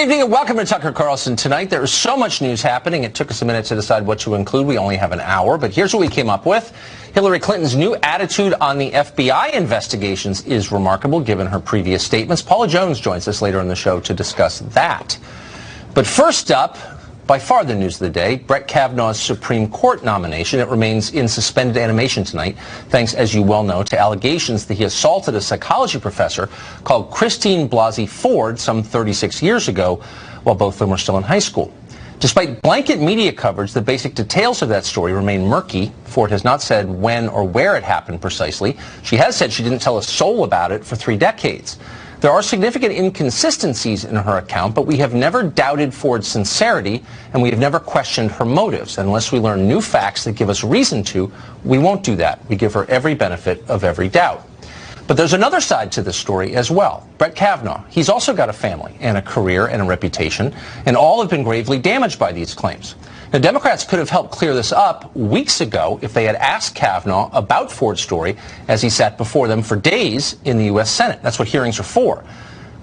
evening and welcome to Tucker Carlson Tonight. There is so much news happening. It took us a minute to decide what to include. We only have an hour, but here's what we came up with. Hillary Clinton's new attitude on the FBI investigations is remarkable given her previous statements. Paula Jones joins us later in the show to discuss that. But first up, by far the news of the day, Brett Kavanaugh's Supreme Court nomination. It remains in suspended animation tonight, thanks, as you well know, to allegations that he assaulted a psychology professor called Christine Blasey Ford some 36 years ago, while both of them were still in high school. Despite blanket media coverage, the basic details of that story remain murky. Ford has not said when or where it happened precisely. She has said she didn't tell a soul about it for 3 decades. There are significant inconsistencies in her account, but we have never doubted Ford's sincerity, and we have never questioned her motives. And unless we learn new facts that give us reason to, we won't do that. We give her every benefit of every doubt. But there's another side to this story as well. Brett Kavanaugh, he's also got a family and a career and a reputation, and all have been gravely damaged by these claims. Now, Democrats could have helped clear this up weeks ago if they had asked Kavanaugh about Ford's story as he sat before them for days in the U.S. Senate. That's what hearings are for.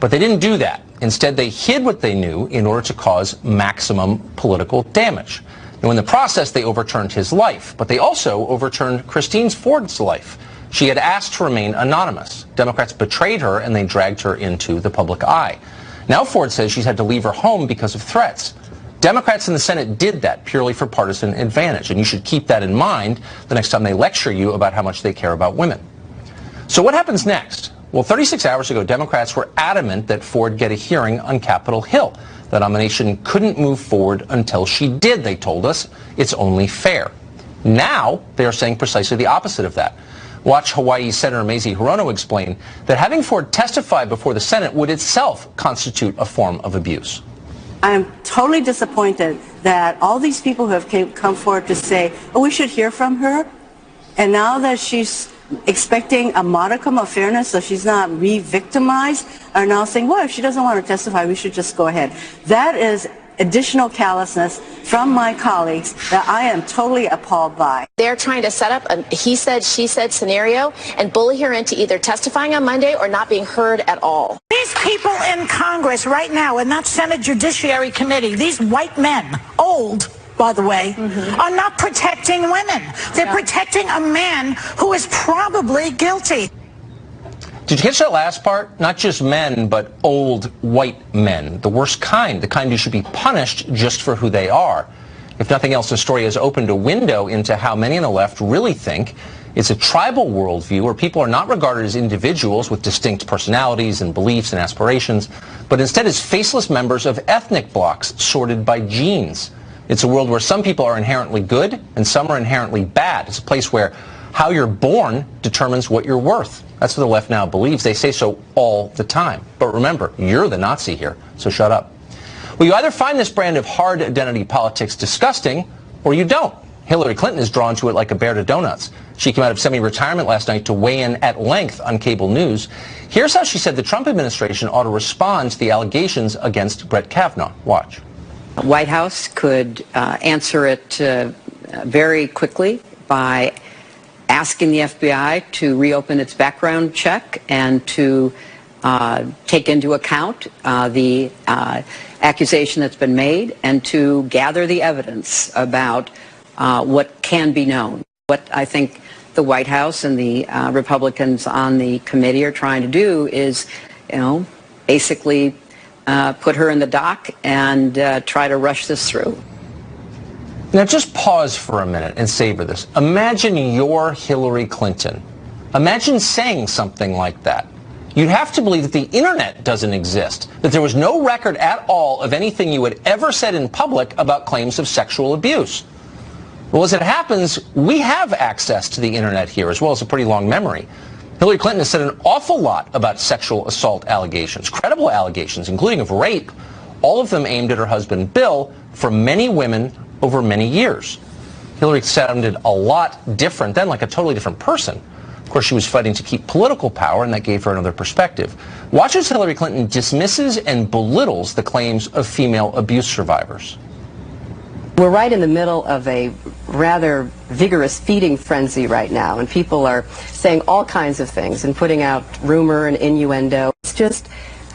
But they didn't do that. Instead, they hid what they knew in order to cause maximum political damage. Now, in the process, they overturned his life, but they also overturned Christine Ford's life. She had asked to remain anonymous. Democrats betrayed her, and they dragged her into the public eye. Now Ford says she's had to leave her home because of threats. Democrats in the Senate did that purely for partisan advantage, and you should keep that in mind the next time they lecture you about how much they care about women. So what happens next? Well, 36 hours ago, Democrats were adamant that Ford get a hearing on Capitol Hill. The nomination couldn't move forward until she did, they told us. It's only fair. Now they are saying precisely the opposite of that. Watch Hawaii Senator Mazie Hirono explain that having Ford testify before the Senate would itself constitute a form of abuse. I am totally disappointed that all these people who have come forward to say, oh, we should hear from her, and now that she's expecting a modicum of fairness so she's not re-victimized, are now saying, well, if she doesn't want to testify, we should just go ahead. That is additional callousness from my colleagues that I am totally appalled by. They're trying to set up a he said, she said scenario and bully her into either testifying on Monday or not being heard at all. These people in Congress right now in that Senate Judiciary Committee, these white men, old, by the way, are not protecting women. They're protecting a man who is probably guilty. Did you catch that last part? Not just men, but old white men. The worst kind, the kind who should be punished just for who they are. If nothing else, the story has opened a window into how many on the left really think. It's a tribal worldview where people are not regarded as individuals with distinct personalities and beliefs and aspirations, but instead as faceless members of ethnic blocs sorted by genes. It's a world where some people are inherently good and some are inherently bad. It's a place where how you're born determines what you're worth. That's what the left now believes. They say so all the time. But remember, you're the Nazi here, so shut up. Well, you either find this brand of hard identity politics disgusting, or you don't. Hillary Clinton is drawn to it like a bear to donuts. She came out of semi-retirement last night to weigh in at length on cable news. Here's how she said the Trump administration ought to respond to the allegations against Brett Kavanaugh. Watch. The White House could answer it very quickly by asking the FBI to reopen its background check and to take into account the accusation that's been made and to gather the evidence about what can be known. What I think the White House and the Republicans on the committee are trying to do is, basically put her in the dock and try to rush this through. Now just pause for a minute and savor this. Imagine you're Hillary Clinton. Imagine saying something like that. You'd have to believe that the internet doesn't exist, that there was no record at all of anything you had ever said in public about claims of sexual abuse. Well, as it happens, we have access to the internet here, as well as a pretty long memory. Hillary Clinton has said an awful lot about sexual assault allegations, credible allegations, including of rape, all of them aimed at her husband Bill, from many women over many years. Hillary sounded a lot different then, like a totally different person. Of course, she was fighting to keep political power, and that gave her another perspective. Watch as Hillary Clinton dismisses and belittles the claims of female abuse survivors. We're right in the middle of a rather vigorous feeding frenzy right now, and people are saying all kinds of things and putting out rumor and innuendo. It's just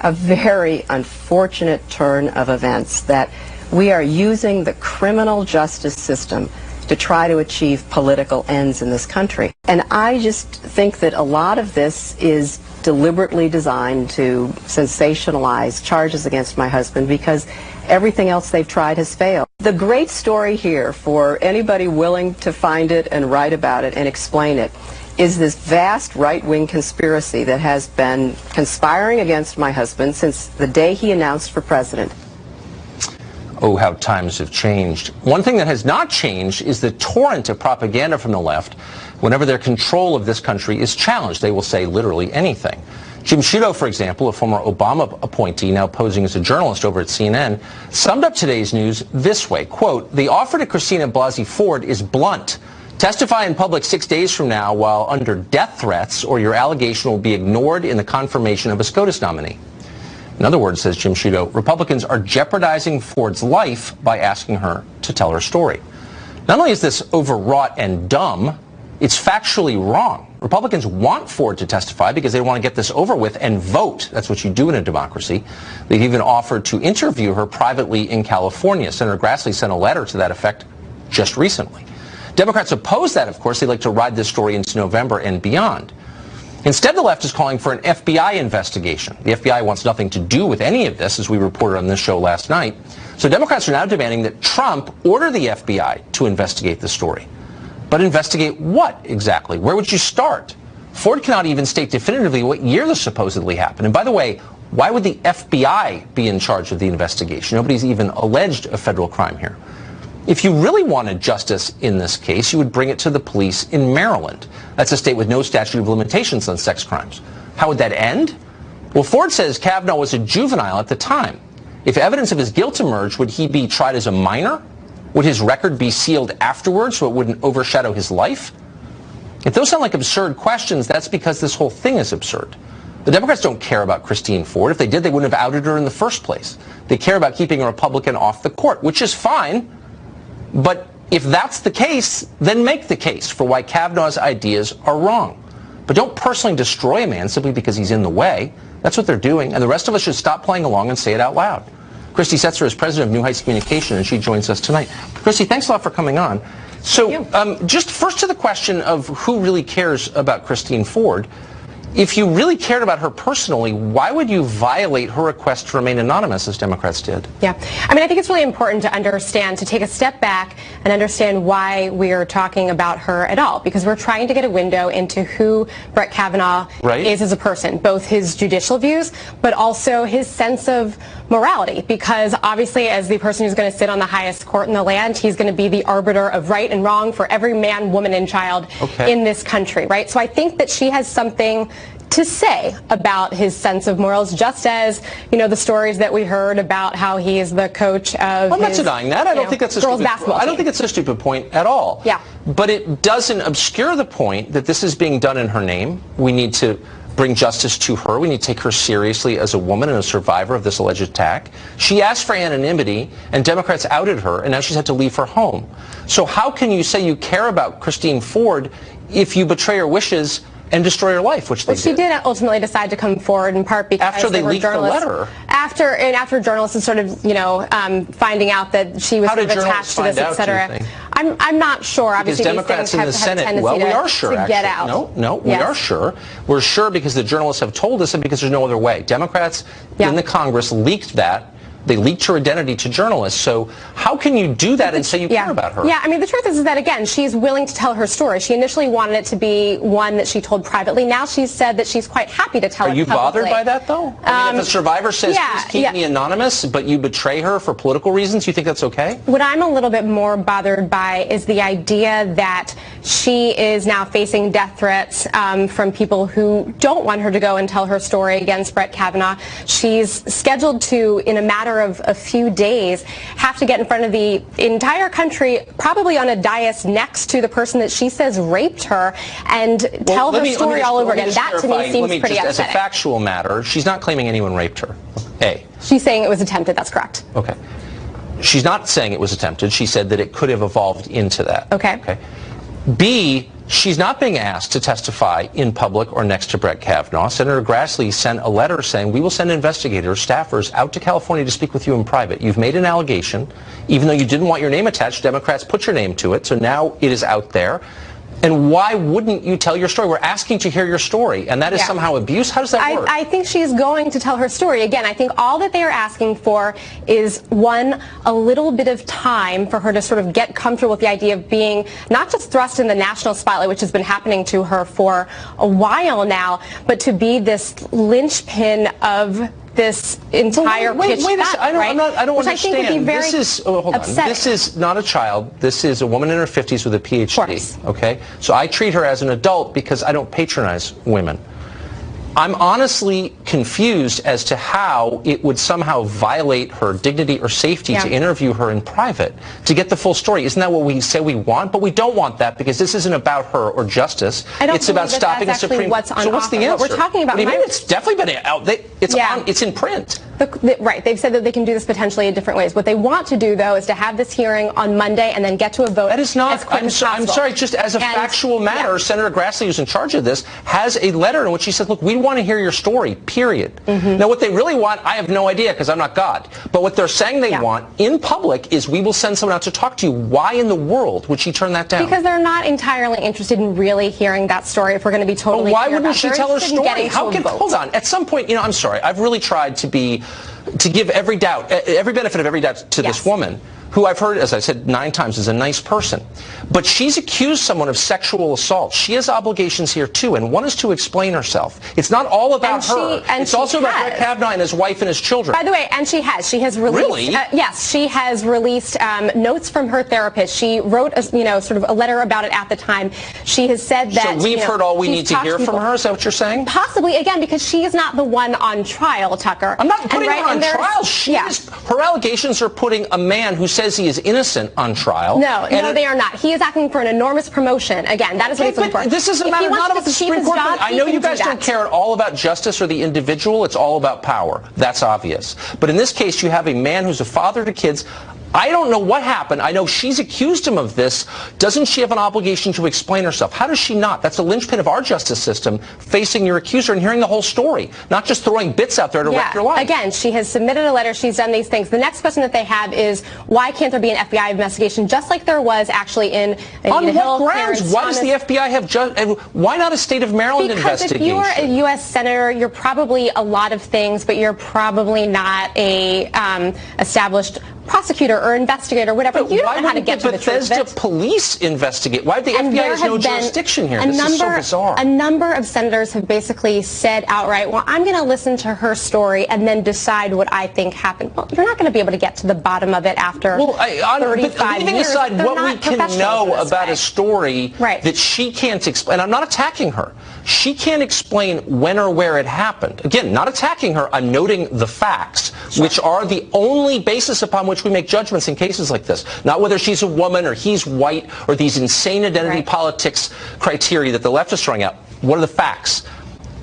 a very unfortunate turn of events that we are using the criminal justice system to try to achieve political ends in this country. And I just think that a lot of this is deliberately designed to sensationalize charges against my husband because everything else they've tried has failed. The great story here, for anybody willing to find it and write about it and explain it, is this vast right-wing conspiracy that has been conspiring against my husband since the day he announced for president. Oh, how times have changed. One thing that has not changed is the torrent of propaganda from the left. Whenever their control of this country is challenged, they will say literally anything. Jim Sciutto, for example, a former Obama appointee now posing as a journalist over at CNN, summed up today's news this way, quote, "The offer to Christina Blasey Ford is blunt. Testify in public 6 days from now while under death threats, or your allegation will be ignored in the confirmation of a SCOTUS nominee." In other words, says Jim Sciutto, Republicans are jeopardizing Ford's life by asking her to tell her story. Not only is this overwrought and dumb, it's factually wrong. Republicans want Ford to testify because they want to get this over with and vote. That's what you do in a democracy. They've even offered to interview her privately in California. Senator Grassley sent a letter to that effect just recently. Democrats oppose that, of course. They like to ride this story into November and beyond. Instead, the left is calling for an FBI investigation. The FBI wants nothing to do with any of this, as we reported on this show last night. So Democrats are now demanding that Trump order the FBI to investigate the story. But investigate what exactly? Where would you start? Ford cannot even state definitively what year this supposedly happened. And by the way, why would the FBI be in charge of the investigation? Nobody's even alleged a federal crime here. If you really wanted justice in this case, you would bring it to the police in Maryland. That's a state with no statute of limitations on sex crimes. How would that end? Well, Ford says Kavanaugh was a juvenile at the time. If evidence of his guilt emerged, would he be tried as a minor? Would his record be sealed afterwards so it wouldn't overshadow his life? If those sound like absurd questions, that's because this whole thing is absurd. The Democrats don't care about Christine Ford. If they did, they wouldn't have outed her in the first place. They care about keeping a Republican off the court, which is fine. But if that's the case, then make the case for why Kavanaugh's ideas are wrong. But don't personally destroy a man simply because he's in the way. That's what they're doing, and the rest of us should stop playing along and say it out loud. Christy Setzer is president of New Heights Communication, and she joins us tonight. Christy, thanks a lot for coming on. So just first to the question of who really cares about Christine Ford. If you really cared about her personally, why would you violate her request to remain anonymous, as Democrats did? Yeah. I mean, I think it's really important to understand, to take a step back and understand why we are talking about her at all, because we're trying to get a window into who Brett Kavanaugh is as a person, both his judicial views, but also his sense of morality, because obviously as the person who's going to sit on the highest court in the land, he's going to be the arbiter of right and wrong for every man, woman, and child in this country, right? So I think that she has something to say about his sense of morals, just as, you know, the stories that we heard about how he is the coach of I'm not denying that. I don't think that's a girls' stupid, basketball I don't think it's a stupid point at all. Yeah. But it doesn't obscure the point that this is being done in her name. We need to bring justice to her. We need to take her seriously as a woman and a survivor of this alleged attack. She asked for anonymity, and Democrats outed her, and now she's had to leave her home. So how can you say you care about Christine Ford if you betray her wishes and destroy her life, which they did? She did ultimately decide to come forward in part because after they leaked the letter. After journalists sort of, you know, finding out that she was sort of attached to this, etc. I'm not sure. Because obviously, Democrats in the Senate, well, we are sure, actually. Get out. No, we are sure. We're sure because the journalists have told us and because there's no other way. Democrats in the Congress leaked that. They leaked her identity to journalists. So how can you do that and say you care about her? Yeah, I mean, the truth is that, again, she's willing to tell her story. She initially wanted it to be one that she told privately. Now she's said that she's quite happy to tell it publicly. Are you bothered by that, though? I mean, if a survivor says, please keep me anonymous, but you betray her for political reasons, you think that's okay? What I'm a little bit more bothered by is the idea that she is now facing death threats from people who don't want her to go and tell her story against Brett Kavanaugh. She's scheduled to, in a matter of a few days, have to get in front of the entire country, probably on a dais next to the person that she says raped her, and tell her story all over again. That to me seems pretty upsetting. As a factual matter, she's not claiming anyone raped her. A. She's saying it was attempted. That's correct. Okay. She's not saying it was attempted. She said that it could have evolved into that. Okay. B, She's not being asked to testify in public or next to Brett Kavanaugh. Senator Grassley sent a letter saying, we will send investigators, staffers out to California to speak with you in private. You've made an allegation. Even though you didn't want your name attached, Democrats put your name to it. So now it is out there. And why wouldn't you tell your story? We're asking to hear your story, and that is somehow abuse? How does that work? I think she's going to tell her story. Again, I think all that they are asking for is, one, a little bit of time for her to sort of get comfortable with the idea of being not just thrust in the national spotlight, which has been happening to her for a while now, but to be this linchpin of this entire pitch battle, I don't which understand. I think would be very hold on. This is not a child. This is a woman in her 50s with a PhD. Okay? So I treat her as an adult because I don't patronize women. I'm honestly confused as to how it would somehow violate her dignity or safety to interview her in private to get the full story. Isn't that what we say we want? But we don't want that because this isn't about her or justice. It's about stopping a Supreme Court. So what's the answer? What we're talking about. What do you mean? It's definitely been out. It's in print. Right. They've said that they can do this potentially in different ways. What they want to do, though, is to have this hearing on Monday and then get to a vote. That is not. As quick as possible. I'm sorry. Just as a factual matter, Senator Grassley, who's in charge of this, has a letter in which she said, "Look, we want to hear your story. Period." Now, what they really want, I have no idea because I'm not God. But what they're saying they want in public is, we will send someone out to talk to you. Why in the world would she turn that down? Because they're not entirely interested in really hearing that story. If we're going to be totally why wouldn't she tell her story? Hold on. At some point, I'm sorry. I've really tried to give every benefit of every doubt to this woman, who I've heard, as I said 9 times, is a nice person. But she's accused someone of sexual assault. She has obligations here, too, and one is to explain herself. It's not all about her. It's also about Brett Kavanaugh and his wife and his children. By the way, and she has released... Really? Yes, she has released notes from her therapist. She wrote sort of a letter about it at the time. She has said that... So we've heard all we need to hear from her? Is that what you're saying? Possibly, again, because she is not the one on trial, Tucker. I'm not putting her on trial. Her allegations are putting a man who says he is innocent on trial. No, they are not. He is asking for an enormous promotion. Again, that is what he's looking for. This is a matter not about the Supreme Court. I know you guys don't care at all about justice or the individual. It's all about power. That's obvious. But in this case, you have a man who's a father to kids. I don't know what happened. I know she's accused him of this. Doesn't she have an obligation to explain herself? How does she not? That's the linchpin of our justice system, facing your accuser and hearing the whole story, not just throwing bits out there to wreck your life. Again, she has submitted a letter. She's done these things. The next question that they have is, why can't there be an FBI investigation, just like there was actually in on what grounds? Why does the FBI have why not a state of Maryland investigation? Because if you're a U.S. senator, you're probably a lot of things, but you're probably not a established prosecutor or investigator, whatever. But you don't know how to get to the truth of it. Bethesda police investigate? Why the FBI has no jurisdiction here? This is so bizarre. A number of senators have basically said outright, well, I'm going to listen to her story and then decide what I think happened. Well, you're not going to be able to get to the bottom of it after 35 years. Leaving aside what we can know about a story that she can't explain, I'm not attacking her. She can't explain when or where it happened. Again, not attacking her. I'm noting the facts, which are the only basis upon which we make judgments in cases like this. Not whether she's a woman or he's white or these insane identity politics criteria that the left is throwing out. What are the facts?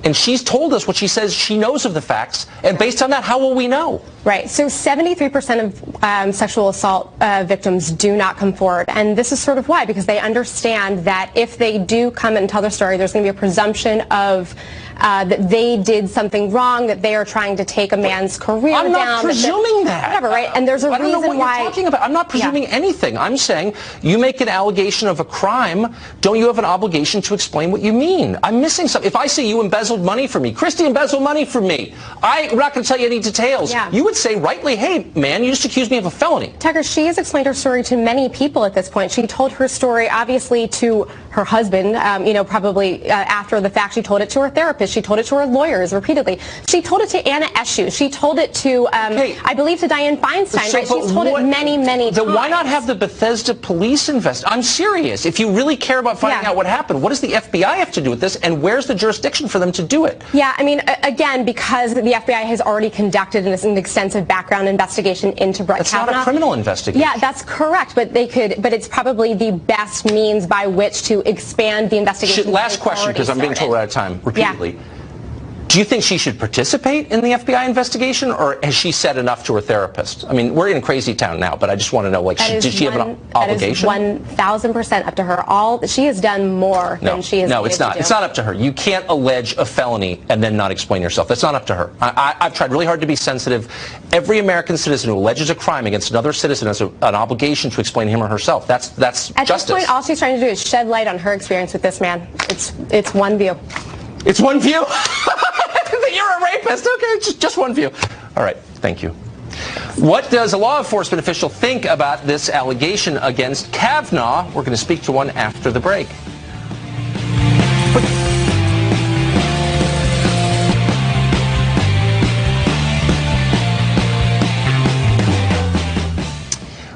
And she's told us what she says she knows of the facts. And based on that, how will we know? Right. So 73% of sexual assault victims do not come forward. And this is sort of why, because they understand that if they do come and tell their story, there's going to be a presumption of that they did something wrong, that they are trying to take a man's career down. I'm not presuming that. Whatever, right? And there's a reason why. I don't know what you're talking about. I'm not presuming anything. I'm saying you make an allegation of a crime, don't you have an obligation to explain what you mean? I'm missing something. If I say you embezzled money from me, Christy embezzled money from me, I'm not going to tell you any details. You would say rightly, hey, man, you just accused me of a felony. Tucker, she has explained her story to many people at this point. She told her story, obviously, to her husband, probably after the fact. She told it to her therapist. She told it to her lawyers repeatedly. She told it to Anna Eshoo. She told it to, I believe, to Dianne Feinstein. She's told it many, many times. Then why not have the Bethesda police investigate? I'm serious. If you really care about finding out what happened, what does the FBI have to do with this, and where's the jurisdiction for them to do it? Yeah, I mean, again, because the FBI has already conducted an extensive background investigation into Brett Kavanaugh. That's not a criminal investigation. Yeah, that's correct, but it's probably the best means by which to expand the investigation. Last question, because I'm being told we're out of time repeatedly. Do you think she should participate in the FBI investigation, or has she said enough to her therapist? I mean, we're in crazy town now, but I just want to know, like, did she have an obligation? That is 1,000% up to her. She has done more than she has. No, it's not. It's not up to her. You can't allege a felony and then not explain yourself. That's not up to her. I've tried really hard to be sensitive. Every American citizen who alleges a crime against another citizen has an obligation to explain him or herself. That's justice. At this point, all she's trying to do is shed light on her experience with this man. It's one view. It's one view? You're a rapist. Okay, just one view. All right, thank you. What does a law enforcement official think about this allegation against Kavanaugh? We're going to speak to one after the break.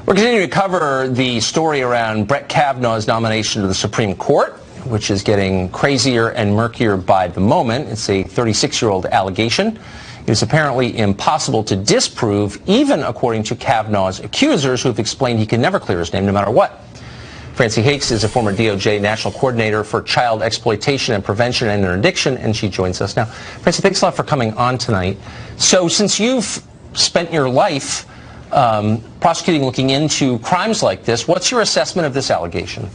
We're continuing to cover the story around Brett Kavanaugh's nomination to the Supreme Court, which is getting crazier and murkier by the moment. It's a 36-year-old allegation. It is apparently impossible to disprove, even according to Kavanaugh's accusers, who have explained he can never clear his name no matter what. Francie Hakes is a former DOJ National Coordinator for Child Exploitation and Prevention and Interdiction, and she joins us now. Francie, thanks a lot for coming on tonight. So since you've spent your life prosecuting, looking into crimes like this, what's your assessment of this allegation?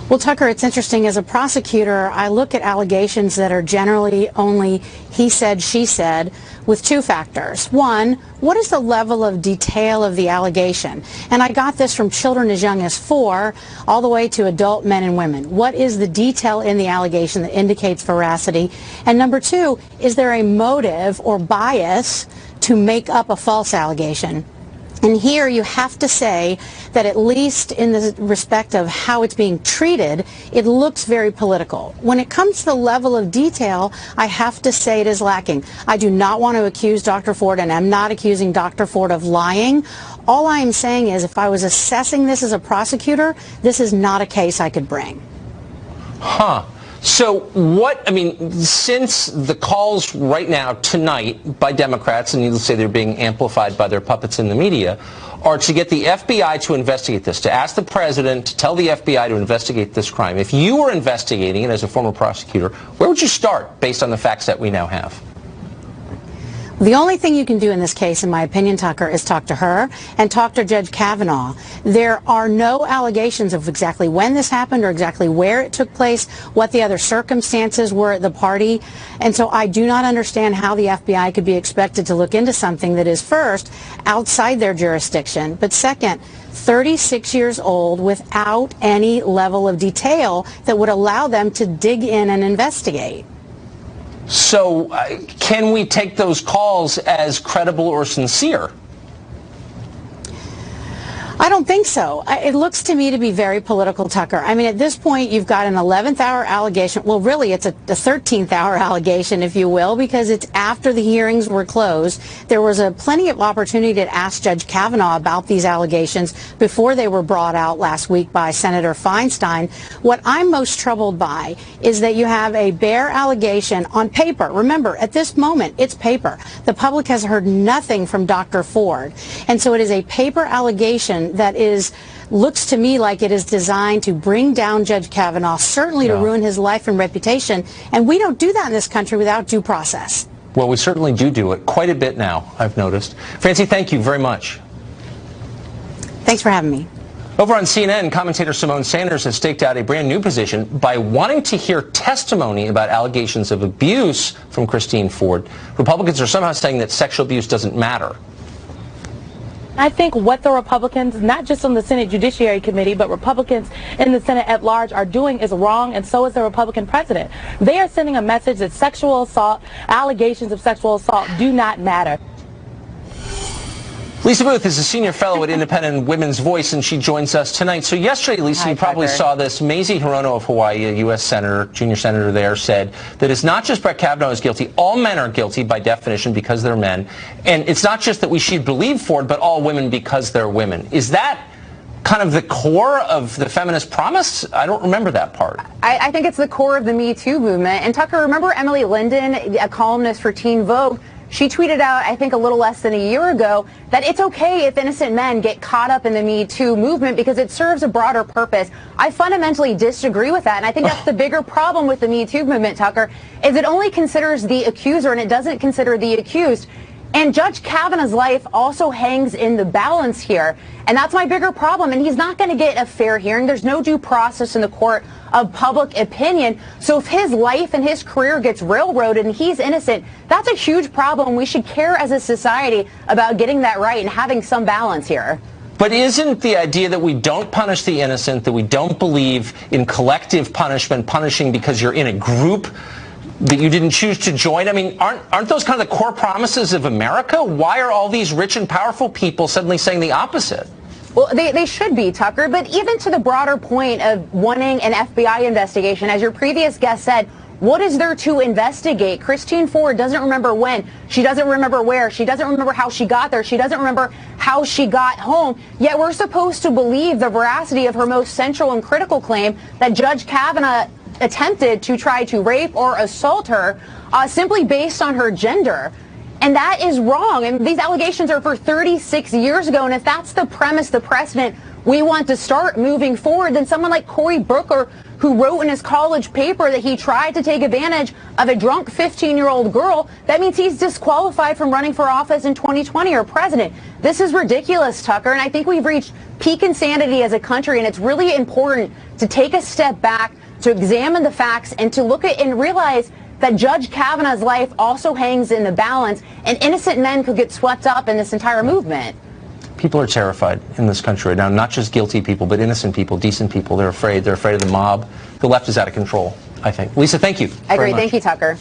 Well, Tucker, it's interesting. As a prosecutor, I look at allegations that are generally only he said, she said, with two factors. One, what is the level of detail of the allegation? And I got this from children as young as 4 all the way to adult men and women. What is the detail in the allegation that indicates veracity? And number 2, is there a motive or bias to make up a false allegation? And here you have to say that, at least in the respect of how it's being treated, it looks very political. When it comes to the level of detail, I have to say it is lacking. I do not want to accuse Dr. Ford, and I'm not accusing Dr. Ford of lying. All I'm saying is, if I was assessing this as a prosecutor, this is not a case I could bring. Huh. So what, I mean, since the calls right now, tonight, by Democrats, and needless to say they're being amplified by their puppets in the media, are to get the FBI to investigate this, to ask the president to tell the FBI to investigate this crime. If you were investigating it as a former prosecutor, where would you start based on the facts that we now have? The only thing you can do in this case, in my opinion, Tucker, is talk to her and talk to Judge Kavanaugh. There are no allegations of exactly when this happened or exactly where it took place, what the other circumstances were at the party. And so I do not understand how the FBI could be expected to look into something that is, first, outside their jurisdiction, but second, 36 years old, without any level of detail that would allow them to dig in and investigate. So can we take those calls as credible or sincere? I don't think so. It looks to me to be very political, Tucker. I mean, at this point, you've got an 11th hour allegation. Well, really, it's a 13th hour allegation, if you will, because it's after the hearings were closed. There was plenty of opportunity to ask Judge Kavanaugh about these allegations before they were brought out last week by Senator Feinstein. What I'm most troubled by is that you have a bare allegation on paper. Remember, at this moment, it's paper. The public has heard nothing from Dr. Ford. And so it is a paper allegation that looks to me like it is designed to bring down Judge Kavanaugh, certainly to ruin his life and reputation. And we don't do that in this country without due process. Well, we certainly do it quite a bit now, I've noticed. Francie, thank you very much. Thanks for having me. Over on CNN, commentator Simone Sanders has staked out a brand new position by wanting to hear testimony about allegations of abuse from Christine Ford. Republicans are somehow saying that sexual abuse doesn't matter. I think what the Republicans, not just on the Senate Judiciary Committee, but Republicans in the Senate at large are doing is wrong, and so is the Republican president. They are sending a message that sexual assault, allegations of sexual assault do not matter. Lisa Booth is a senior fellow at Independent Women's Voice, and she joins us tonight. So yesterday, Lisa, you probably saw this. Mazie Hirono of Hawaii, a U.S. senator, junior senator there, said that it's not just Brett Kavanaugh is guilty. All men are guilty by definition because they're men. And it's not just that we should believe Ford, but all women because they're women. Is that kind of the core of the feminist promise? I don't remember that part. I think it's the core of the Me Too movement. And Tucker, remember Emily Linden, a columnist for Teen Vogue? She tweeted out, I think a little less than a year ago, that it's okay if innocent men get caught up in the Me Too movement because it serves a broader purpose. I fundamentally disagree with that, and I think that's the bigger problem with the Me Too movement, Tucker, is it only considers the accuser and it doesn't consider the accused. And Judge Kavanaugh's life also hangs in the balance here. And that's my bigger problem. And he's not going to get a fair hearing. There's no due process in the court of public opinion. So if his life and his career gets railroaded and he's innocent, that's a huge problem. We should care as a society about getting that right and having some balance here. But isn't the idea that we don't punish the innocent, that we don't believe in collective punishment, punishing because you're in a group that you didn't choose to join? I mean, aren't those kind of the core promises of America? Why are all these rich and powerful people suddenly saying the opposite? Well, they should be, Tucker. But even to the broader point of wanting an FBI investigation, as your previous guest said, what is there to investigate? Christine Ford doesn't remember when. She doesn't remember where. She doesn't remember how she got there. She doesn't remember how she got home. Yet we're supposed to believe the veracity of her most central and critical claim that Judge Kavanaugh attempted to try to rape or assault her simply based on her gender. And that is wrong. And these allegations are for 36 years ago. And if that's the premise, the precedent we want to start moving forward, then someone like Cory Booker, who wrote in his college paper that he tried to take advantage of a drunk 15-year-old girl, that means he's disqualified from running for office in 2020 or president. This is ridiculous, Tucker. And I think we've reached peak insanity as a country. And it's really important to take a step back, to examine the facts, and to look at and realize that Judge Kavanaugh's life also hangs in the balance, and innocent men could get swept up in this entire movement. People are terrified in this country right now, not just guilty people, but innocent people, decent people. They're afraid. They're afraid of the mob. The left is out of control, I think. Lisa, thank you. I agree. Thank you, Tucker.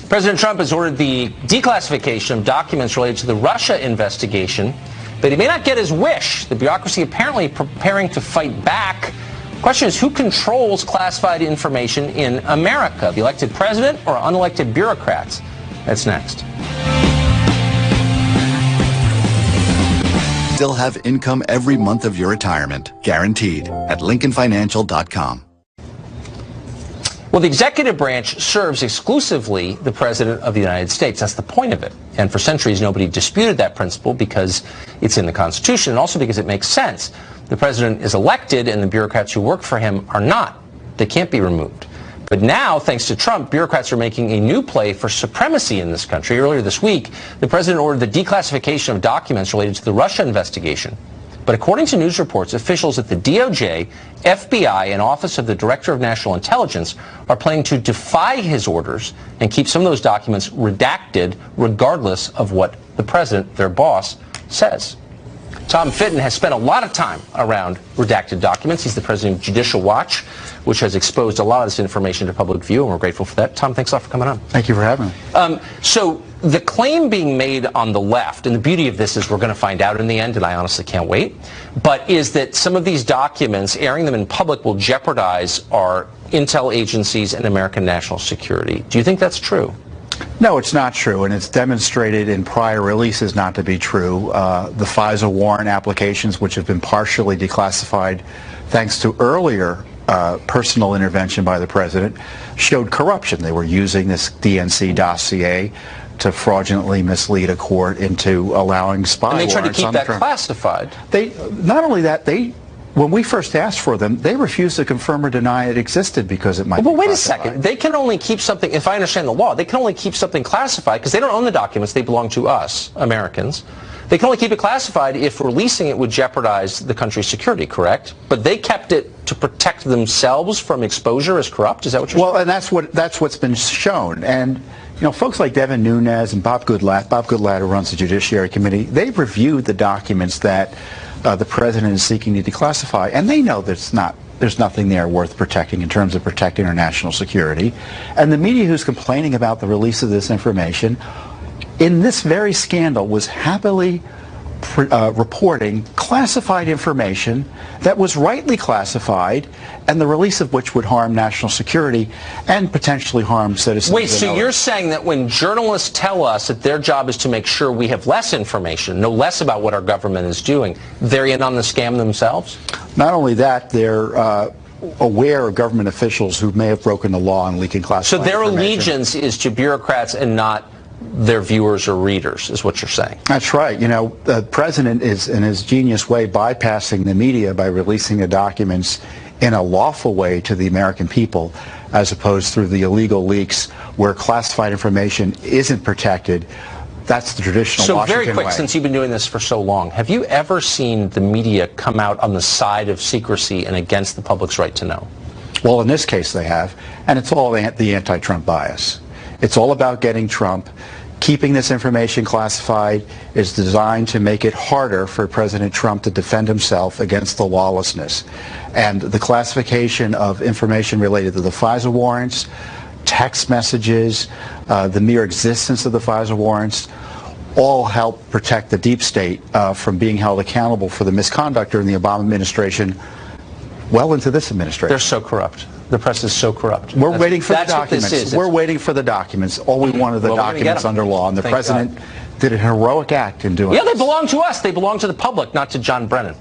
President Trump has ordered the declassification of documents related to the Russia investigation, but he may not get his wish. The bureaucracy apparently preparing to fight back. The question is, who controls classified information in America? The elected president or unelected bureaucrats? That's next. Still have income every month of your retirement, guaranteed, at LincolnFinancial.com. Well, the executive branch serves exclusively the President of the United States. That's the point of it. And for centuries, nobody disputed that principle because it's in the Constitution and also because it makes sense. The President is elected and the bureaucrats who work for him are not. They can't be removed. But now, thanks to Trump, bureaucrats are making a new play for supremacy in this country. Earlier this week, the President ordered the declassification of documents related to the Russia investigation. But according to news reports, officials at the DOJ, FBI, and Office of the Director of National Intelligence are planning to defy his orders and keep some of those documents redacted regardless of what the President, their boss, says. Tom Fitton has spent a lot of time around redacted documents. He's the president of Judicial Watch, which has exposed a lot of this information to public view, and we're grateful for that. Tom, thanks a lot for coming on. Thank you for having me. So the claim being made on the left, and the beauty of this is we're going to find out in the end, and I honestly can't wait, but is that some of these documents, airing them in public, will jeopardize our intel agencies and American national security. Do you think that's true? No, it's not true, and it's demonstrated in prior releases not to be true. The FISA warrant applications, which have been partially declassified thanks to earlier personal intervention by the president, showed corruption. They were using this DNC dossier to fraudulently mislead a court into allowing spy warrants. And they tried to keep that classified. Not only that, when we first asked for them, they refused to confirm or deny it existed because it might be classified. Well, wait a second. They can only keep something, if I understand the law, they can only keep something classified because they don't own the documents. They belong to us, Americans. They can only keep it classified if releasing it would jeopardize the country's security, correct? But they kept it to protect themselves from exposure as corrupt? Is that what you're saying? Well, and that's what's been shown. And you know, folks like Devin Nunes and Bob Goodlatte, who runs the Judiciary Committee, they've reviewed the documents that the president is seeking to declassify, and they know that there's nothing there worth protecting in terms of protecting our national security. And the media who's complaining about the release of this information in this very scandal was happily reporting classified information that was rightly classified, and the release of which would harm national security and potentially harm citizens. Wait, so you're saying that when journalists tell us that their job is to make sure we have less information, know less about what our government is doing, they're in on the scam themselves? Not only that, they're aware of government officials who may have broken the law and leaking classified information. So their allegiance is to bureaucrats and not their viewers or readers, is what you're saying. That's right. You know, the president is, in his genius way, bypassing the media by releasing the documents in a lawful way to the American people, as opposed through the illegal leaks where classified information isn't protected. That's the traditional Washington way. So very quick, since you've been doing this for so long, have you ever seen the media come out on the side of secrecy and against the public's right to know? Well, in this case they have, and it's all the anti-Trump bias. It's all about getting Trump. Keeping this information classified is designed to make it harder for President Trump to defend himself against the lawlessness. And the classification of information related to the FISA warrants, text messages, the mere existence of the FISA warrants, all help protect the deep state from being held accountable for the misconduct during the Obama administration well into this administration. They're so corrupt. The press is so corrupt. We're waiting for the documents. We're waiting for the documents. All we want are the documents under law, and the president did a heroic act in doing it. Yeah, they belong to us. They belong to the public, not to John Brennan.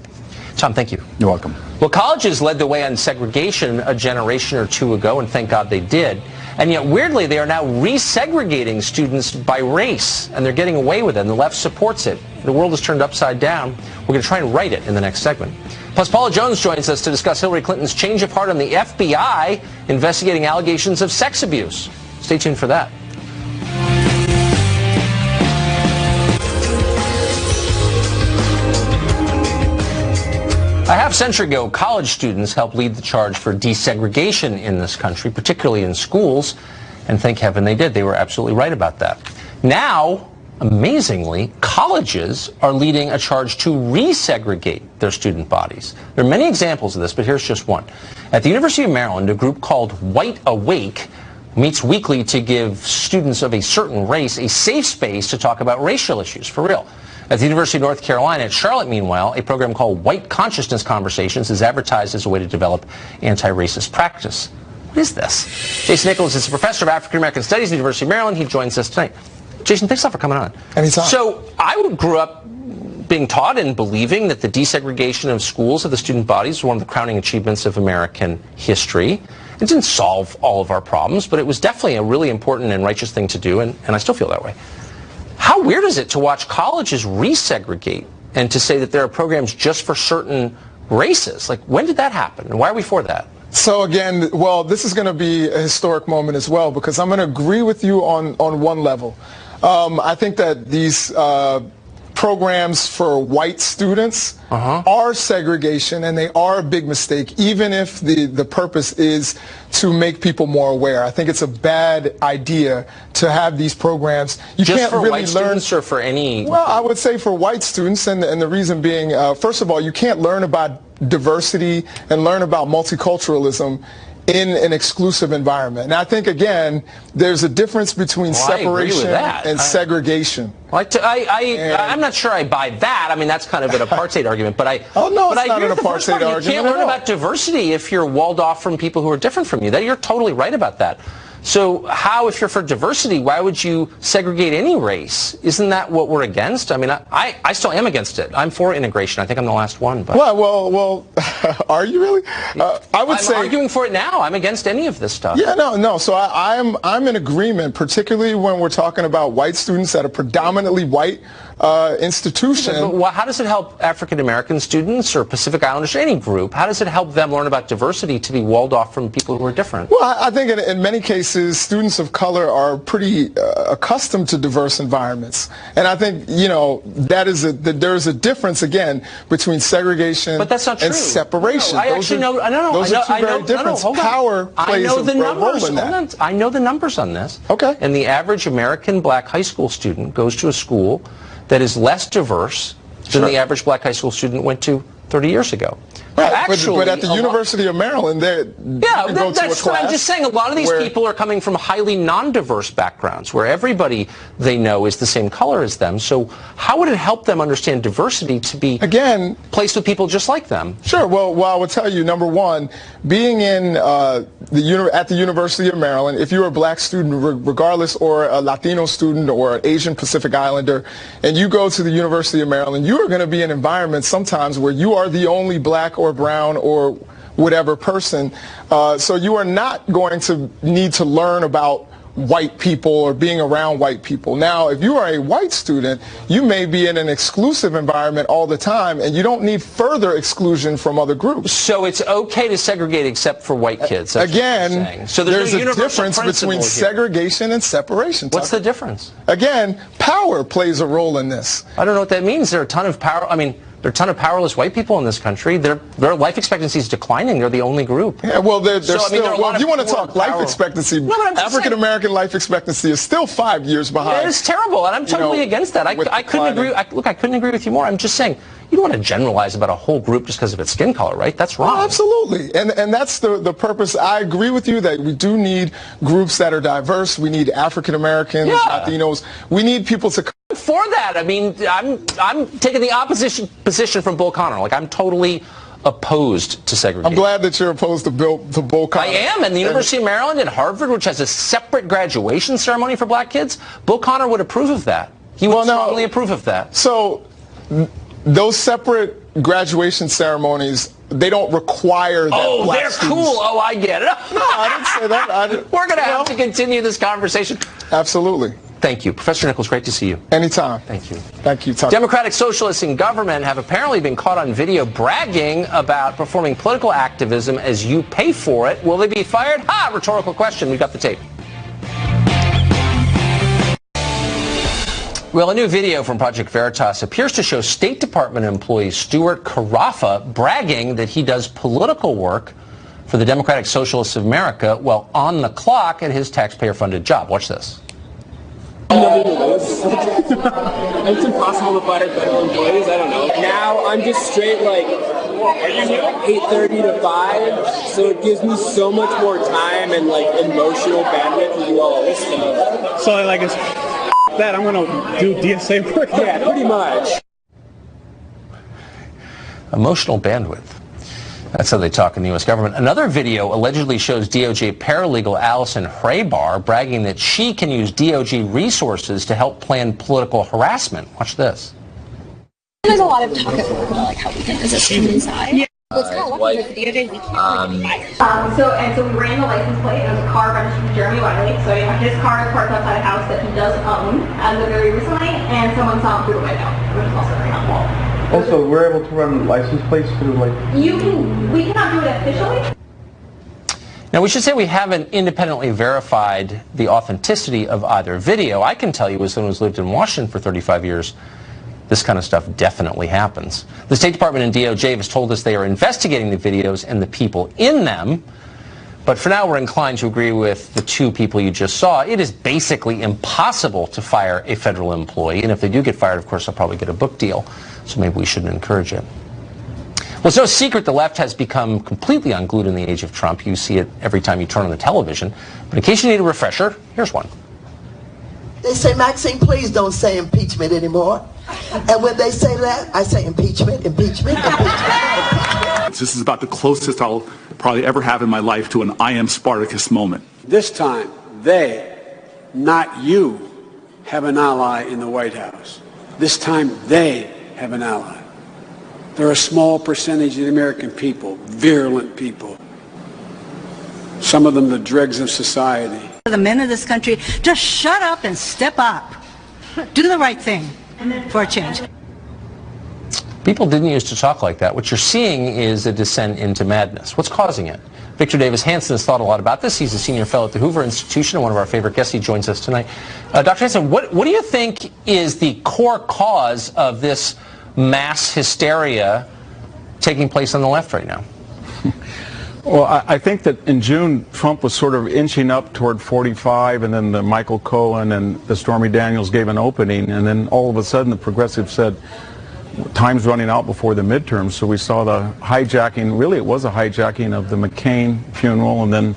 Tom, thank you. You're welcome. Well, colleges led the way on segregation a generation or two ago, and thank God they did. And yet, weirdly, they are now resegregating students by race, and they're getting away with it, and the left supports it. The world is turned upside down. We're going to try and right it in the next segment. Plus, Paula Jones joins us to discuss Hillary Clinton's change of heart on the FBI investigating allegations of sex abuse. Stay tuned for that. A half-century ago, college students helped lead the charge for desegregation in this country, particularly in schools, and thank heaven they did. They were absolutely right about that. Now, amazingly, colleges are leading a charge to resegregate their student bodies. There are many examples of this, but here's just one. At the University of Maryland, a group called White Awake meets weekly to give students of a certain race a safe space to talk about racial issues, for real. At the University of North Carolina at Charlotte, meanwhile, a program called White Consciousness Conversations is advertised as a way to develop anti-racist practice. What is this? Jason Nichols is a professor of African American Studies at the University of Maryland. He joins us tonight. Jason, thanks a lot for coming on. Anytime. So I grew up being taught and believing that the desegregation of schools of the student bodies was one of the crowning achievements of American history. It didn't solve all of our problems, but it was definitely a really important and righteous thing to do, and I still feel that way. How weird is it to watch colleges resegregate and to say that there are programs just for certain races? Like, when did that happen, and why are we for that? So again, well, this is going to be a historic moment as well, because I'm going to agree with you on one level. I think that these programs for white students are segregation, and they are a big mistake, even if the purpose is to make people more aware. I think it's a bad idea to have these programs. You just can't for really white students or for any? Well, I would say for white students, and the reason being, first of all, you can't learn about diversity and learn about multiculturalism in an exclusive environment. And I think, again, there's a difference between separation and segregation. I'm not sure I buy that. I mean, that's kind of an apartheid argument. But it's not an apartheid argument. You can't learn about diversity if you're walled off from people who are different from you. You're totally right about that. So how, if you're for diversity, why would you segregate any race? Isn't that what we're against? I mean, I still am against it. I'm for integration. I think I'm the last one. But. Well, are you really? I'm arguing for it now. I'm against any of this stuff. Yeah, no. So I'm in agreement, particularly when we're talking about white students at a predominantly white institution. But how does it help African American students or Pacific Islanders or any group? How does it help them learn about diversity to be walled off from people who are different? Well, I think in many cases, students of color are pretty accustomed to diverse environments, and I think there's a difference again between segregation and separation. Those are two very different. Power plays a role in that. I know the numbers on this. Okay. And the average American black high school student goes to a school that is less diverse than the average black high school student went to 30 years ago. Right, actually, but at the University of Maryland, that's what I'm just saying. A lot of these people are coming from highly non-diverse backgrounds, where everybody they know is the same color as them. So how would it help them understand diversity to be placed with people just like them? Sure. Well, I would tell you, number one, being at the University of Maryland, if you're a black student, regardless, or a Latino student or an Asian Pacific Islander, and you go to the University of Maryland, you are going to be in environments sometimes where you are the only black or brown or whatever person, so you are not going to need to learn about white people or being around white people. Now, if you are a white student, you may be in an exclusive environment all the time, and you don't need further exclusion from other groups. So it's okay to segregate except for white kids. Again, so there's a difference between segregation and separation. What's the difference? Again, power plays a role in this. I don't know what that means. There are a ton of power. I mean, there are a ton of powerless white people in this country. Their life expectancy is declining. They're the only group. Yeah, well, well, if you want to talk life expectancy, African American life expectancy is still 5 years behind. Yeah, it's terrible, and I'm totally against that. I couldn't agree. Look, I couldn't agree with you more. I'm just saying, you don't want to generalize about a whole group just because of its skin color, right? That's wrong. Oh, absolutely. And that's the purpose. I agree with you that we do need groups that are diverse. We need African Americans, Latinos. We need people to... For that, I mean, I'm taking the opposition position from Bull Connor. Like, I'm totally opposed to segregation. I'm glad that you're opposed to Bull Connor. I am, and the University of Maryland and Harvard, which has a separate graduation ceremony for black kids, Bull Connor would approve of that. He would strongly approve of that. So, those separate graduation ceremonies, they don't require that. Oh, black they're students... cool. Oh, I get it. No, I didn't say that. We're going to have to continue this conversation. Absolutely. Thank you. Professor Nichols, great to see you. Anytime. Thank you. Thank you, Tucker. Democratic socialists in government have apparently been caught on video bragging about performing political activism as you pay for it. Will they be fired? Ha! Rhetorical question. We've got the tape. Well, a new video from Project Veritas appears to show State Department employee Stuart Carafa bragging that he does political work for the Democratic Socialists of America while on the clock at his taxpayer-funded job. Watch this. It's impossible to fire federal employees. I don't know. Now I'm just straight like 8:30 to 5, so it gives me so much more time and like emotional bandwidth to do all this stuff. So like it's that I'm gonna do DSA work. Yeah, pretty much. Emotional bandwidth. That's how they talk in the U.S. government. Another video allegedly shows DOJ paralegal Allison Hraybar bragging that she can use DOJ resources to help plan political harassment. Watch this. There's a lot of talk at work about like how we can position inside. Yeah. It's kind of like the DOJ we can't So we ran the license plate, and it was a car registered to Jeremy Wiley. So his car is parked outside a house that he does own as of very recently, and someone saw him through the window, which is also very helpful. Also, we're able to run license plates through like... We cannot do it officially. Now, we should say we haven't independently verified the authenticity of either video. I can tell you, as someone who's lived in Washington for 35 years, this kind of stuff definitely happens. The State Department and DOJ has told us they are investigating the videos and the people in them. But for now, we're inclined to agree with the two people you just saw. It is basically impossible to fire a federal employee. And if they do get fired, of course, they'll probably get a book deal. So maybe we shouldn't encourage it. Well, it's no secret the left has become completely unglued in the age of Trump. You see it every time you turn on the television. But in case you need a refresher, here's one. They say, Maxine, please don't say impeachment anymore. And when they say that, I say impeachment, impeachment, impeachment. This is about the closest I'll probably ever have in my life to an I am Spartacus moment. This time, they, not you, have an ally in the White House. This time, they have an ally. They're a small percentage of the American people, virulent people. Some of them the dregs of society. The men of this country, just shut up and step up. Do the right thing for a change. People didn't used to talk like that. What you're seeing is a descent into madness. What's causing it? Victor Davis Hanson has thought a lot about this. He's a senior fellow at the Hoover Institution and one of our favorite guests. He joins us tonight. Dr. Hanson, what do you think is the core cause of this mass hysteria taking place on the left right now? Well, I think that in June, Trump was sort of inching up toward 45, and then the Michael Cohen and the Stormy Daniels gave an opening, and then all of a sudden the progressives said, time's running out before the midterms, so we saw the hijacking. Really, it was a hijacking of the McCain funeral, and then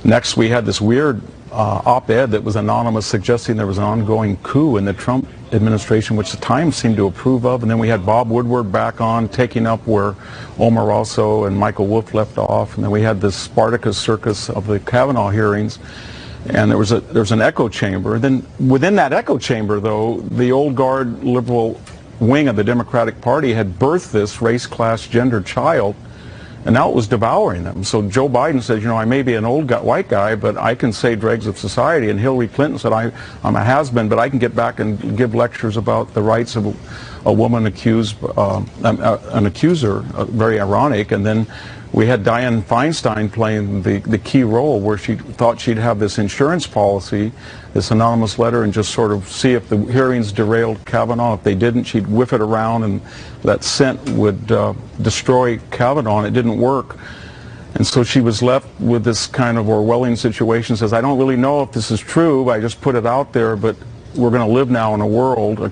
next we had this weird op-ed that was anonymous suggesting there was an ongoing coup in the Trump administration, which the Times seemed to approve of, and then we had Bob Woodward back on, taking up where Omaroso and Michael Wolff left off, and then we had this Spartacus circus of the Kavanaugh hearings, and there was an echo chamber. Then within that echo chamber, though, the old guard liberal wing of the Democratic Party had birthed this race, class, gender child And now it was devouring them. So Joe Biden said, you know, I may be an old white guy, but I can say dregs of society. And Hillary Clinton said, I'm a has-been, but I can get back and give lectures about the rights of a woman accused, an accuser, very ironic. And then we had Dianne Feinstein playing the key role, where she thought she'd have this insurance policy, this anonymous letter, and just sort of see if the hearings derailed Kavanaugh. If they didn't, she'd whiff it around, and that scent would destroy Kavanaugh, and it didn't work. And so she was left with this kind of Orwellian situation. Says, I don't really know if this is true, I just put it out there, but we're going to live now in a world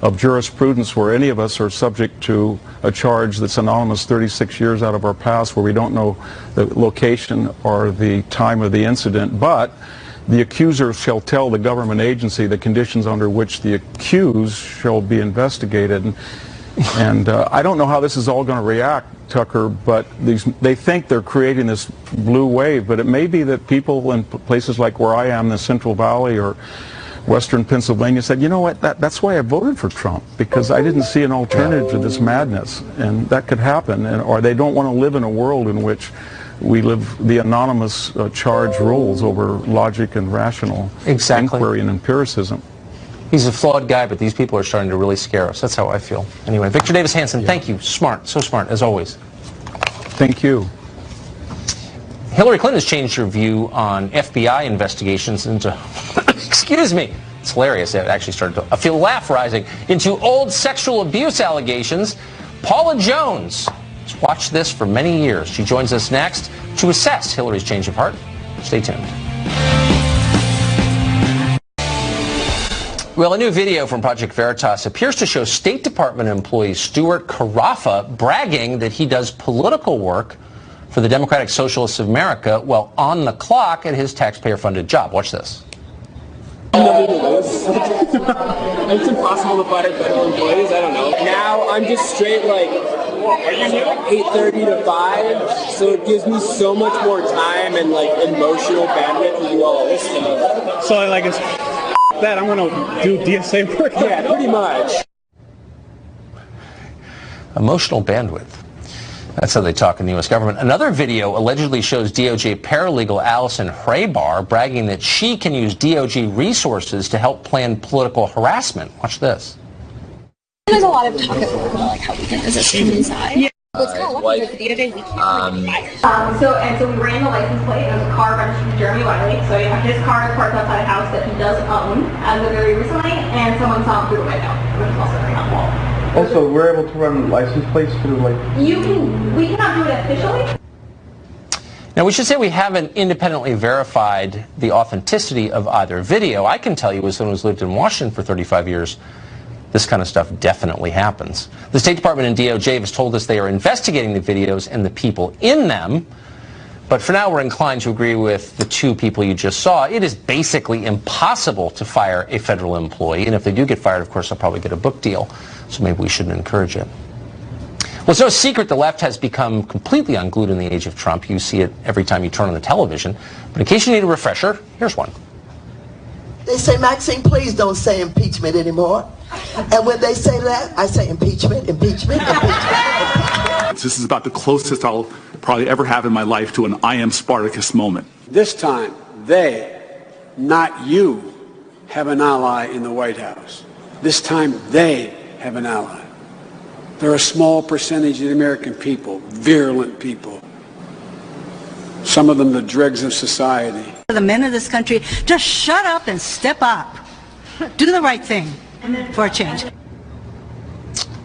of jurisprudence where any of us are subject to a charge that's anonymous 36 years out of our past, where we don't know the location or the time of the incident, but the accuser shall tell the government agency the conditions under which the accused shall be investigated. And I don't know how this is all going to react, Tucker, but they think they're creating this blue wave, but it may be that people in places like where I am, the Central Valley or Western Pennsylvania, said, you know what, that's why I voted for Trump, because I didn't see an alternative to this madness, and that could happen. Or they don't want to live in a world in which we live the anonymous charge rules over logic and rational inquiry and empiricism. He's a flawed guy, but these people are starting to really scare us. That's how I feel. Anyway, Victor Davis Hanson, thank you. Smart, so smart, as always. Thank you. Hillary Clinton has changed her view on FBI investigations into, excuse me, it's hilarious. It actually started to, I feel laugh rising, into old sexual abuse allegations. Paula Jones has watched this for many years. She joins us next to assess Hillary's change of heart. Stay tuned. Well, a new video from Project Veritas appears to show State Department employee Stuart Carafa bragging that he does political work for the Democratic Socialists of America while on the clock at his taxpayer-funded job. Watch this. It's impossible to find better employees. I don't know. Now I'm just straight like 8:30 to 5, so it gives me so much more time and like emotional bandwidth to do all of this stuff. So like it's that I'm gonna do DSA work. Yeah, pretty much. Emotional bandwidth. That's how they talk in the U.S. government. Another video allegedly shows DOJ paralegal Allison Hraybar bragging that she can use DOJ resources to help plan political harassment. Watch this. There's a lot of talk about like how we can resist from inside. Yeah. It's kind of lucky that the other day we can't so we ran the license plate. It was a car registered to Jeremy Wiley. So yeah, his car is parked outside a house that he does own as of very recently, and someone saw him through the window, which is also very helpful. Also, we're able to run license plates through like... We cannot do it officially. Now, we should say we haven't independently verified the authenticity of either video. I can tell you, as someone who's lived in Washington for 35 years, this kind of stuff definitely happens. The State Department and DOJ has told us they are investigating the videos and the people in them. But for now, we're inclined to agree with the two people you just saw. It is basically impossible to fire a federal employee. And if they do get fired, of course, they'll probably get a book deal. So maybe we shouldn't encourage it. Well, it's no secret the left has become completely unglued in the age of Trump. You see it every time you turn on the television. But in case you need a refresher, here's one. They say, Maxine, please don't say impeachment anymore. And when they say that, I say impeachment, impeachment, impeachment. This is about the closest I'll probably ever have in my life to an I am Spartacus moment. This time, they, not you, have an ally in the White House. This time, they have an ally. They're a small percentage of the American people, virulent people. Some of them the dregs of society. The men of this country, just shut up and step up. Do the right thing for a change.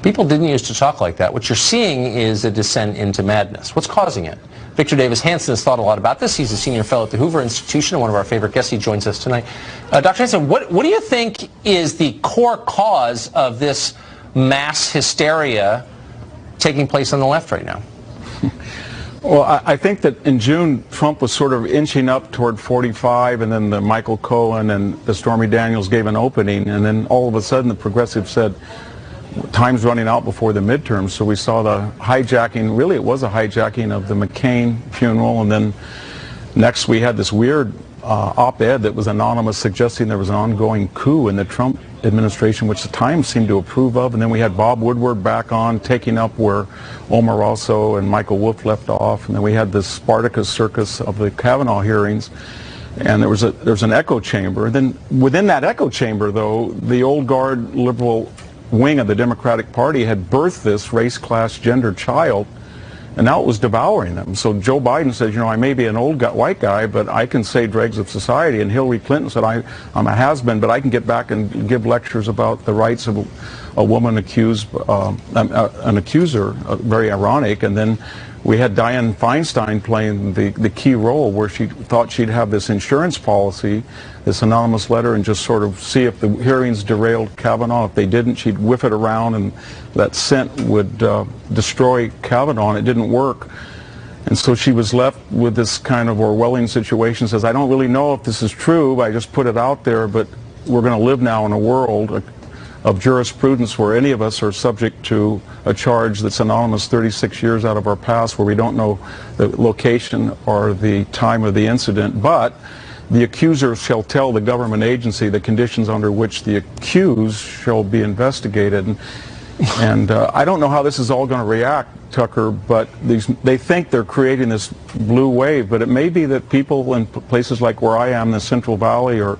People didn't used to talk like that. What you're seeing is a descent into madness. What's causing it? Victor Davis Hanson has thought a lot about this. He's a senior fellow at the Hoover Institution and one of our favorite guests. He joins us tonight. Dr. Hanson, what do you think is the core cause of this mass hysteria taking place on the left right now? Well, I think that in June, Trump was sort of inching up toward 45, and then the Michael Cohen and the Stormy Daniels gave an opening, and then all of a sudden the progressives said, time's running out before the midterms, so we saw the hijacking. Really, it was a hijacking of the McCain funeral, and then next we had this weird op-ed that was anonymous suggesting there was an ongoing coup in the Trump administration, which the Times seemed to approve of. And then we had Bob Woodward back on, taking up where Omaroso and Michael Wolff left off. And then we had this Spartacus circus of the Kavanaugh hearings. And there was an echo chamber. Then within that echo chamber, though, the old guard liberal wing of the Democratic Party had birthed this race, class, gender child, and now it was devouring them. So Joe Biden said, you know, I may be an old white guy, but I can say dregs of society. And Hillary Clinton said, I'm a has-been, but I can get back and give lectures about the rights of a woman accused, an accuser, very ironic. And then we had Dianne Feinstein playing the key role, where she thought she'd have this insurance policy, this anonymous letter, and just sort of see if the hearings derailed Kavanaugh. If they didn't, she'd whiff it around and that scent would destroy Kavanaugh, and it didn't work. And so she was left with this kind of Orwellian situation. Says, I don't really know if this is true, but I just put it out there, but we're going to live now in a world of jurisprudence where any of us are subject to a charge that's anonymous 36 years out of our past, where we don't know the location or the time of the incident, but the accuser shall tell the government agency the conditions under which the accused shall be investigated. And I don't know how this is all going to react, Tucker, but they think they're creating this blue wave, but it may be that people in places like where I am, the Central Valley or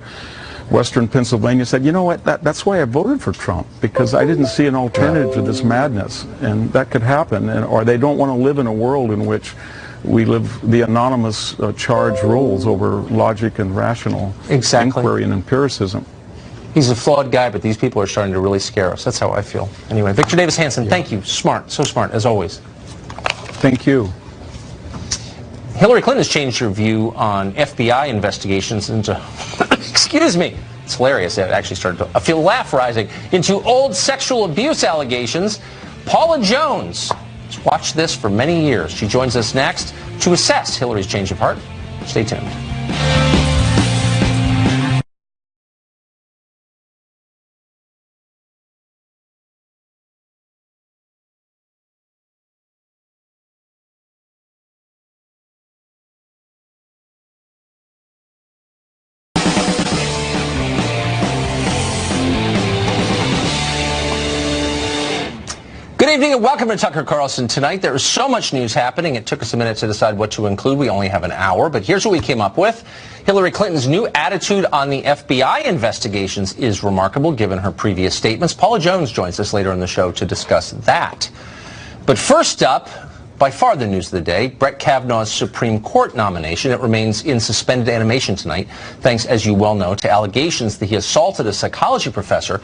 Western Pennsylvania, said, you know what, that's why I voted for Trump, because I didn't see an alternative to this madness, and that could happen. Or they don't want to live in a world in which we live the anonymous charge rules over logic and rational inquiry and empiricism. He's a flawed guy, but these people are starting to really scare us. That's how I feel. Anyway, Victor Davis Hanson, thank you. Smart, so smart, as always. Thank you. Hillary Clinton has changed her view on FBI investigations into, excuse me, it's hilarious. It actually started to, I feel laugh rising, into old sexual abuse allegations. Paula Jones has watched this for many years. She joins us next to assess Hillary's change of heart. Stay tuned. Good evening and welcome to Tucker Carlson Tonight. There is so much news happening. It took us a minute to decide what to include. We only have an hour, but here's what we came up with. Hillary Clinton's new attitude on the FBI investigations is remarkable given her previous statements. Paula Jones joins us later in the show to discuss that. But first up, by far the news of the day, Brett Kavanaugh's Supreme Court nomination. It remains in suspended animation tonight, thanks, as you well know, to allegations that he assaulted a psychology professor